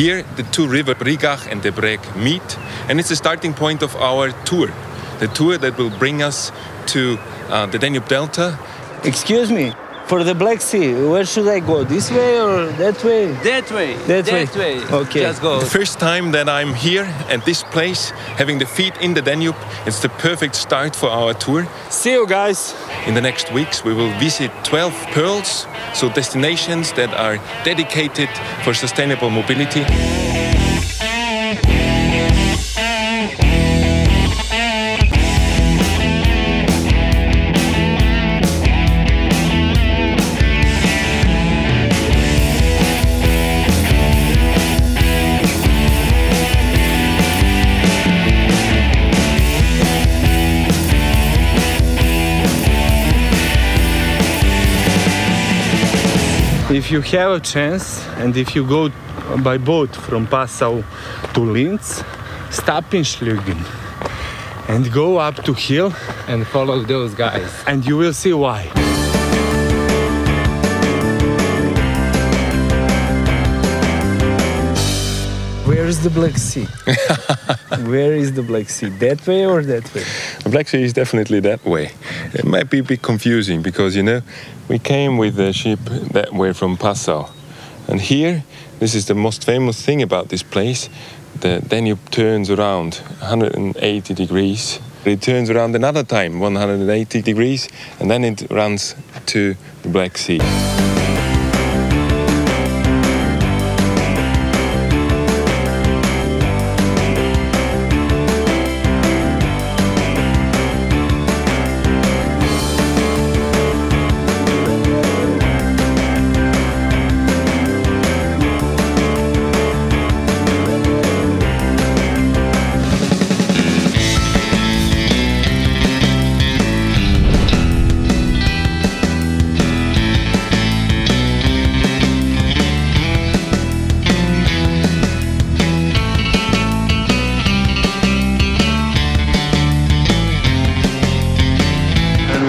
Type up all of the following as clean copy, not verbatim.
Here, the two rivers, Brigach and the Breg, meet, and it's the starting point of our tour. The tour that will bring us to the Danube Delta. Excuse me, for the Black Sea, where should I go? This way or that way? That way. That way. Okay. Just go. The first time that I'm here at this place, having the feet in the Danube, it's the perfect start for our tour. See you guys. In the next weeks, we will visit 12 pearls, so destinations that are dedicated for sustainable mobility. If you have a chance and if you go by boat from Passau to Linz, stop in Schlügen and go up to hill And follow those guys. and you will see why. Where is the Black Sea? Where is the Black Sea? That way or that way? The Black Sea is definitely that way. It might be a bit confusing because, you know, we came with the ship that way from Passau. And here, this is the most famous thing about this place. The Danube turns around 180 degrees. It turns around another time, 180 degrees, and then it runs to the Black Sea.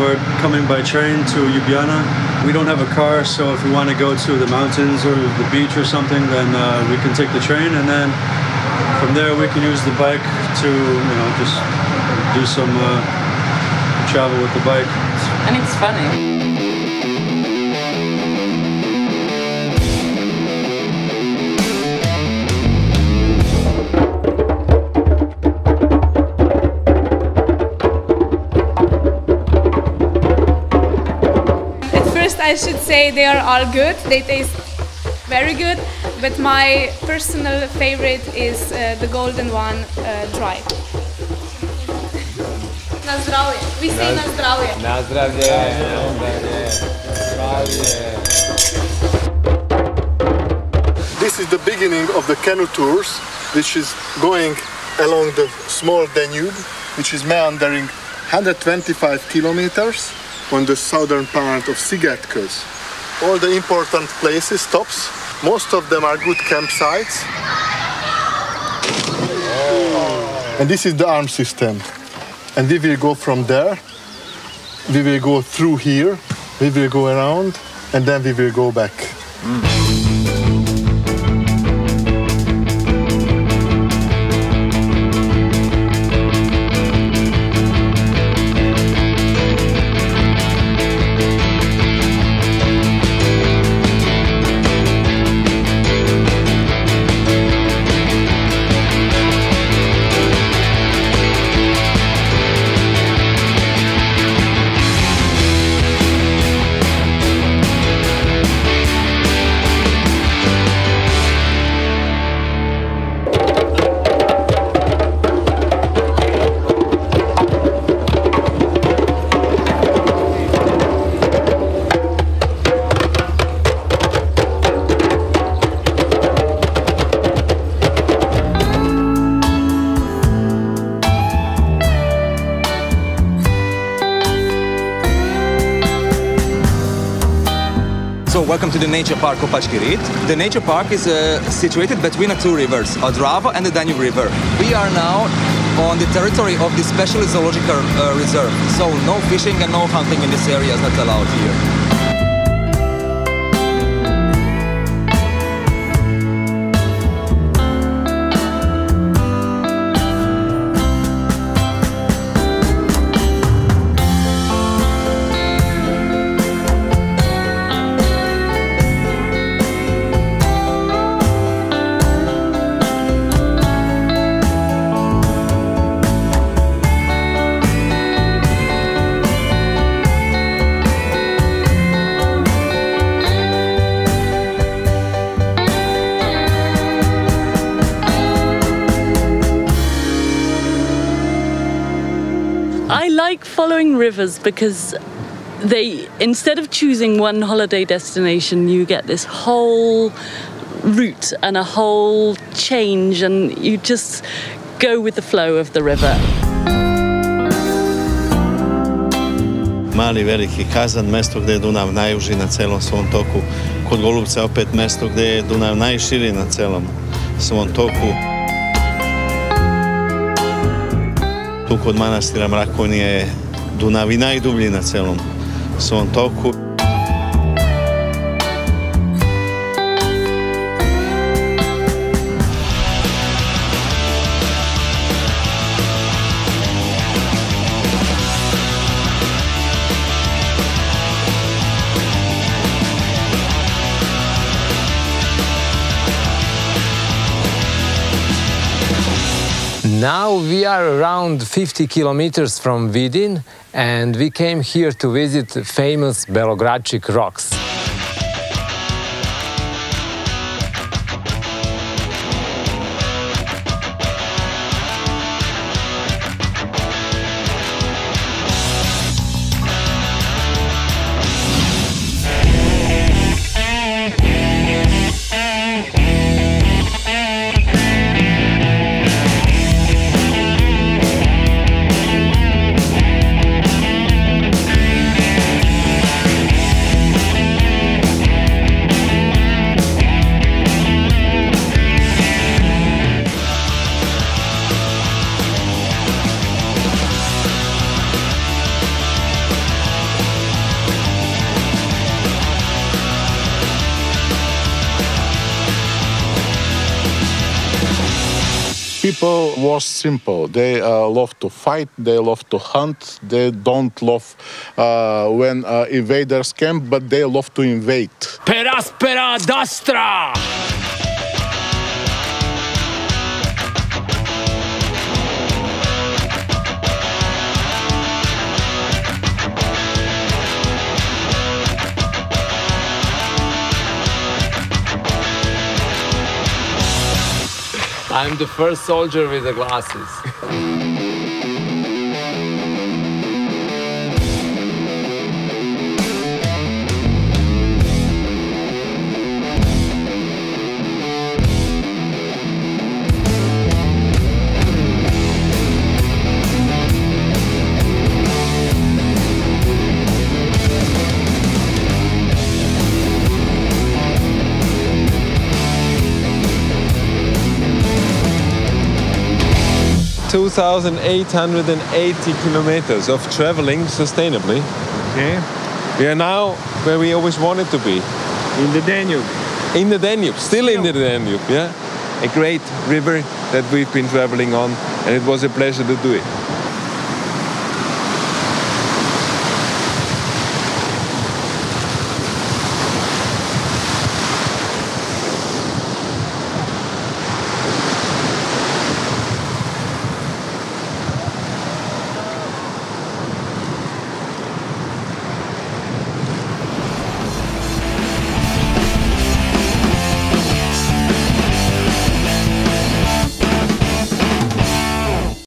We're coming by train to Ljubljana. We don't have a car, so if we want to go to the mountains or the beach or something, then we can take the train, and then from there we can use the bike to, you know, just do some travel with the bike. And it's funny. I should say they are all good, they taste very good, but my personal favorite is the golden one, dry. Na zdravje. We say na zdravje. Na zdravje. This is the beginning of the canoe tours, which is going along the small Danube, which is meandering 125 kilometers on the southern part of Szigetköz. All the important places, stops, most of them are good campsites. And this is the arm system. And we will go from there, we will go through here, we will go around, and then we will go back. So welcome to the nature park of Bicikl. The nature park is situated between the two rivers, Održiva and the Danube River. We are now on the territory of the special zoological reserve, so no fishing and no hunting in this area is not allowed here. exploring rivers because instead of choosing one holiday destination, you get this whole route and a whole change, and you just go with the flow of the river. Mali veliki Kazan, mesto gdje je Dunav najuži na celom svom toku. Kod Golubca opet mesto gdje je Dunav najširi na celom svom toku. Tu kod manastira Mrakonije je Dunav i najdublji na celom svom toku. Now we are around 50 kilometers from Vidin, and we came here to visit famous Belogradčik rocks. People was simple. They love to fight, they love to hunt, they don't love when invaders camp, but they love to invade. Peraspera dastra! I'm the first soldier with the glasses. 2,880 kilometers of traveling sustainably. Okay. We are now where we always wanted to be. In the Danube. In the Danube, still in the Danube, yeah. A great river that we've been traveling on, and it was a pleasure to do it.